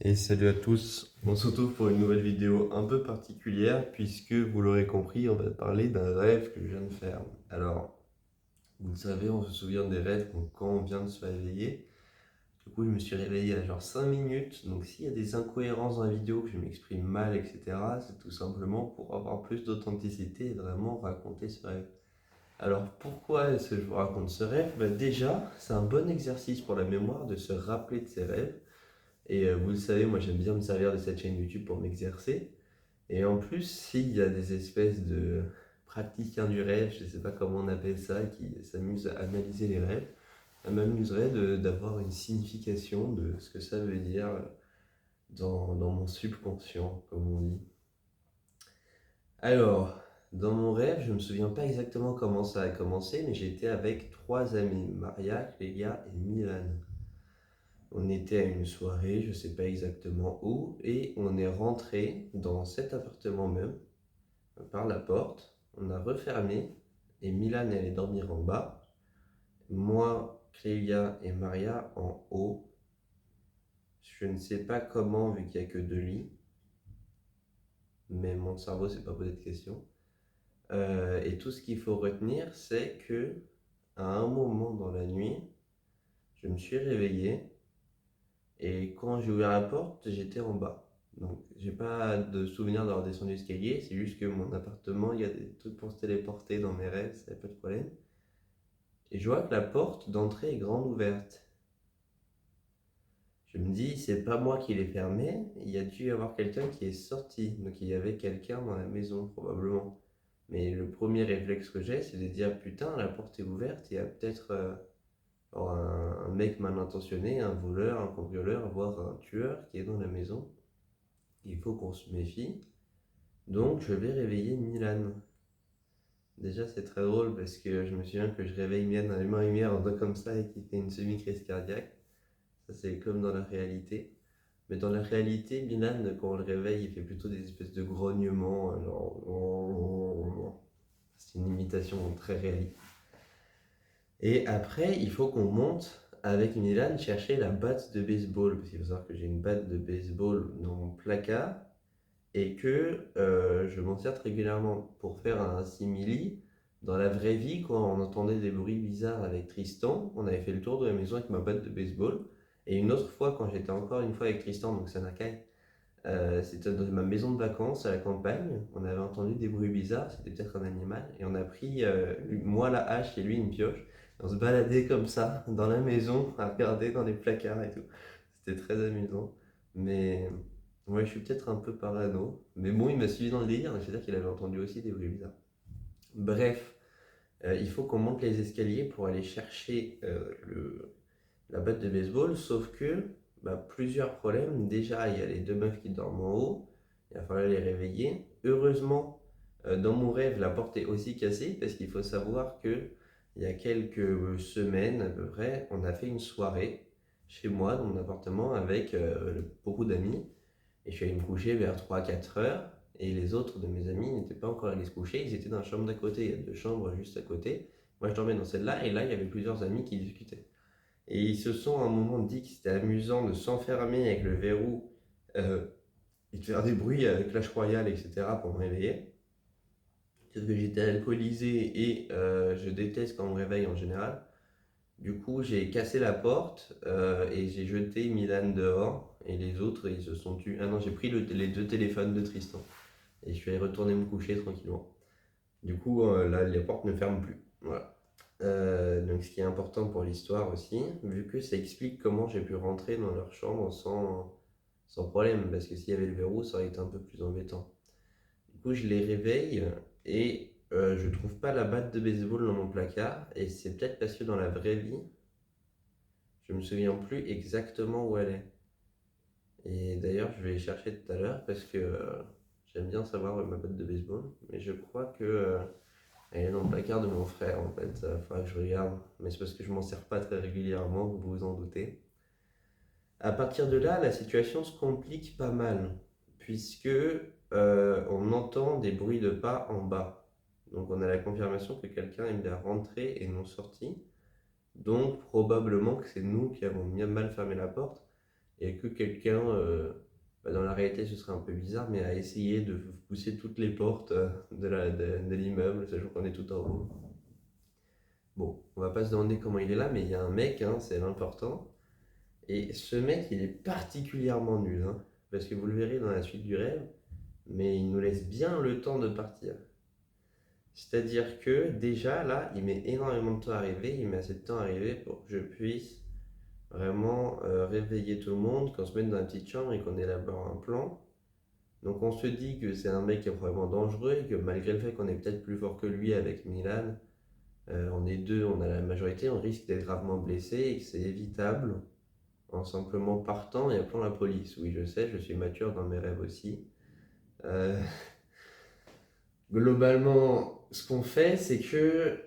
Et salut à tous, on se retrouve pour une nouvelle vidéo un peu particulière puisque vous l'aurez compris, on va parler d'un rêve que je viens de faire. Alors, vous le savez, on se souvient des rêves quand on vient de se réveiller. Du coup, je me suis réveillé à genre 5 minutes, donc s'il y a des incohérences dans la vidéo, que je m'exprime mal, etc., c'est tout simplement pour avoir plus d'authenticité et vraiment raconter ce rêve. Alors, pourquoi est-ce que je vous raconte ce rêve? Déjà, c'est un bon exercice pour la mémoire de se rappeler de ses rêves. Et vous le savez, moi j'aime bien me servir de cette chaîne YouTube pour m'exercer. Et en plus, s'il y a des espèces de praticiens du rêve, je ne sais pas comment on appelle ça, qui s'amusent à analyser les rêves, ça m'amuserait d'avoir une signification de ce que ça veut dire dans mon subconscient, comme on dit. Alors, dans mon rêve, je ne me souviens pas exactement comment ça a commencé, mais j'étais avec trois amis, Maria, Clélia et Milan. On était à une soirée, je ne sais pas exactement où, et on est rentré dans cet appartement même, par la porte. On a refermé, et Milan allait dormir en bas. Moi, Clélia et Maria en haut. Je ne sais pas comment, vu qu'il n'y a que deux lits, mais mon cerveau s'est pas posé de questions. Et tout ce qu'il faut retenir, c'est que à un moment dans la nuit, je me suis réveillé. Et quand j'ai ouvert la porte, j'étais en bas. Donc, j'ai pas de souvenir d'avoir descendu l'escalier. C'est juste que mon appartement, il y a des trucs pour se téléporter dans mes rêves, ça n'a pas de problème. Et je vois que la porte d'entrée est grande ouverte. Je me dis, c'est pas moi qui l'ai fermée, il y a dû y avoir quelqu'un qui est sorti. Donc, il y avait quelqu'un dans la maison, probablement. Mais le premier réflexe que j'ai, c'est de dire, putain, la porte est ouverte, il y a peut-être un mec mal intentionné, un voleur, un cambrioleur, voire un tueur qui est dans la maison. Il faut qu'on se méfie. Donc, je vais réveiller Milan. Déjà, c'est très drôle parce que je me souviens que je réveille Milan dans les mains lumière en dos comme ça et qu'il fait une semi-crise cardiaque. Ça, c'est comme dans la réalité. Mais dans la réalité, Milan, quand on le réveille, il fait plutôt des espèces de grognements. Genre... C'est une imitation très réaliste. Et après, il faut qu'on monte avec Milan chercher la batte de baseball. Parce qu'il faut savoir que j'ai une batte de baseball dans mon placard et que je m'en sers régulièrement pour faire un simili. Dans la vraie vie, quand on entendait des bruits bizarres avec Tristan, on avait fait le tour de la maison avec ma batte de baseball. Et une autre fois, quand j'étais encore une fois avec Tristan, donc Sanakai, c'était dans ma maison de vacances à la campagne. On avait entendu des bruits bizarres, c'était peut-être un animal. Et on a pris, moi la hache et lui une pioche. Et on se baladait comme ça dans la maison à regarder dans les placards et tout. C'était très amusant. Mais ouais, je suis peut-être un peu parano. Mais bon, il m'a suivi dans le délire, donc c'est-à-dire qu'il avait entendu aussi des bruits bizarres. Bref, il faut qu'on monte les escaliers pour aller chercher la batte de baseball, sauf que plusieurs problèmes. Déjà, il y a les deux meufs qui dorment en haut, il va falloir les réveiller. Heureusement, dans mon rêve, la porte est aussi cassée parce qu'il faut savoir que il y a quelques semaines à peu près, on a fait une soirée chez moi dans mon appartement avec beaucoup d'amis et je suis allé me coucher vers 3 4 heures et les autres de mes amis n'étaient pas encore allés se coucher, ils étaient dans la chambre d'à côté, il y a deux chambres juste à côté. Moi je dormais dans celle-là et là il y avait plusieurs amis qui discutaient. Et ils se sont à un moment dit que c'était amusant de s'enfermer avec le verrou euh, et de faire des bruits avec Clash Royale, etc. pour me réveiller. Parce que j'étais alcoolisé et je déteste quand on me réveille en général. Du coup, j'ai cassé la porte et j'ai jeté Milan dehors. Et les autres, ils se sont tués. Ah non, j'ai pris les deux téléphones de Tristan. Et je suis allé retourner me coucher tranquillement. Du coup, là, les portes ne ferment plus. Voilà. Donc, ce qui est important pour l'histoire aussi, vu que ça explique comment j'ai pu rentrer dans leur chambre sans problème, parce que s'il y avait le verrou, ça aurait été un peu plus embêtant. Du coup, je les réveille et je trouve pas la batte de baseball dans mon placard, et c'est peut-être parce que dans la vraie vie, je me souviens plus exactement où elle est. Et d'ailleurs, je vais les chercher tout à l'heure parce que j'aime bien savoir où est ma batte de baseball, mais je crois que elle est dans le placard de mon frère en fait, il faudra que je regarde. Mais c'est parce que je m'en sers pas très régulièrement, vous vous en doutez. À partir de là, la situation se complique pas mal, puisque on entend des bruits de pas en bas. Donc on a la confirmation que quelqu'un est bien rentré et non sorti. Donc probablement que c'est nous qui avons bien mal fermé la porte. et que quelqu'un, dans la réalité ce serait un peu bizarre, mais a essayé de pousser toutes les portes de l'immeuble, sachant qu'on est tout en haut. Bon, on va pas se demander comment il est là, mais il y a un mec, hein, c'est l'important. Et ce mec, il est particulièrement nul, hein, parce que vous le verrez dans la suite du rêve, mais il nous laisse bien le temps de partir. C'est-à-dire que déjà là, il met énormément de temps à arriver, il met assez de temps à arriver pour que je puisse vraiment réveiller tout le monde, qu'on se mette dans la petite chambre et qu'on élabore un plan. Donc on se dit que c'est un mec qui est probablement dangereux et que malgré le fait qu'on est peut-être plus fort que lui avec Milan, on est deux, on a la majorité, on risque d'être gravement blessé et que c'est évitable en simplement partant et appelant la police. Oui, je sais, je suis mature dans mes rêves aussi. Euh, Globalement, ce qu'on fait, c'est que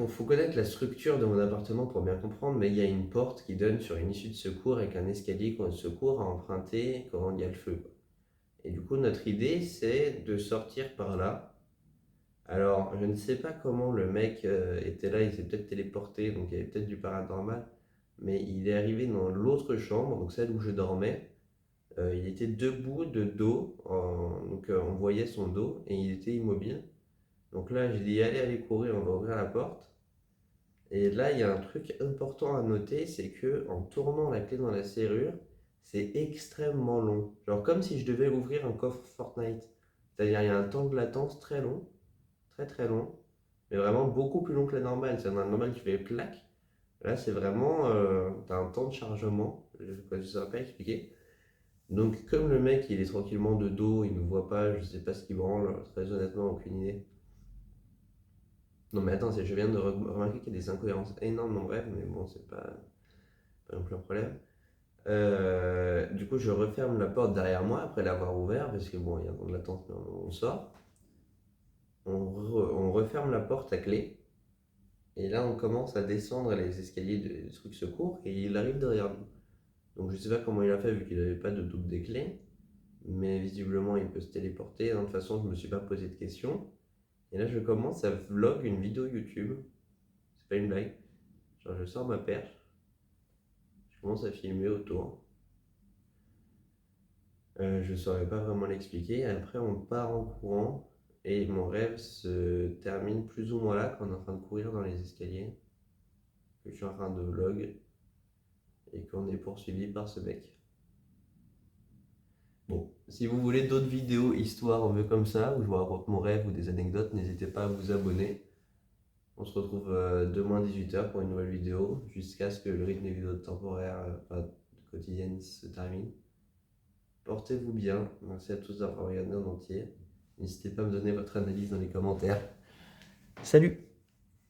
faut connaître la structure de mon appartement pour bien comprendre, mais il y a une porte qui donne sur une issue de secours avec un escalier de secours à emprunter quand il y a le feu, quoi. Et du coup, notre idée, c'est de sortir par là. Alors, je ne sais pas comment le mec était là, il s'est peut-être téléporté, donc il y avait peut-être du paranormal, mais il est arrivé dans l'autre chambre, donc celle où je dormais. Il était debout de dos, donc on voyait son dos et il était immobile. Donc là, j'ai dit, allez, allez courir, on va ouvrir la porte. Et là, il y a un truc important à noter, c'est que en tournant la clé dans la serrure, c'est extrêmement long. Genre comme si je devais ouvrir un coffre Fortnite. C'est-à-dire, il y a un temps de latence très long, très très long, mais vraiment beaucoup plus long que la normale. C'est un normal qui fait clac. Là, c'est vraiment, t'as un temps de chargement, je ne saurais pas expliquer. Donc, comme le mec, il est tranquillement de dos, il ne voit pas, je sais pas ce qu'il branle, très honnêtement, aucune idée. Non, mais attends, je viens de remarquer qu'il y a des incohérences énormes dans Bref, mais bon, c'est pas non plus un problème. Du coup, je referme la porte derrière moi après l'avoir ouvert, parce que bon, il y a un temps de latence, mais on sort. On referme la porte à clé, et là, on commence à descendre les escaliers du truc secours, et il arrive derrière nous. Donc, je sais pas comment il a fait, vu qu'il n'avait pas de double des clés, mais visiblement, il peut se téléporter. De toute façon, je me suis pas posé de questions. Et là, je commence à vlog une vidéo YouTube. C'est pas une blague. Genre, je sors ma perche, je commence à filmer autour. Je saurais pas vraiment l'expliquer. Après, on part en courant et mon rêve se termine plus ou moins là quand on est en train de courir dans les escaliers, que je suis en train de vlog et qu'on est poursuivi par ce mec. Bon, si vous voulez d'autres vidéos histoire un peu comme ça, où je vous raconte mon rêve ou des anecdotes, n'hésitez pas à vous abonner. On se retrouve demain 18h pour une nouvelle vidéo, jusqu'à ce que le rythme des vidéos temporaires, quotidiennes, se termine. Portez-vous bien. Merci à tous d'avoir regardé en entier. N'hésitez pas à me donner votre analyse dans les commentaires. Salut!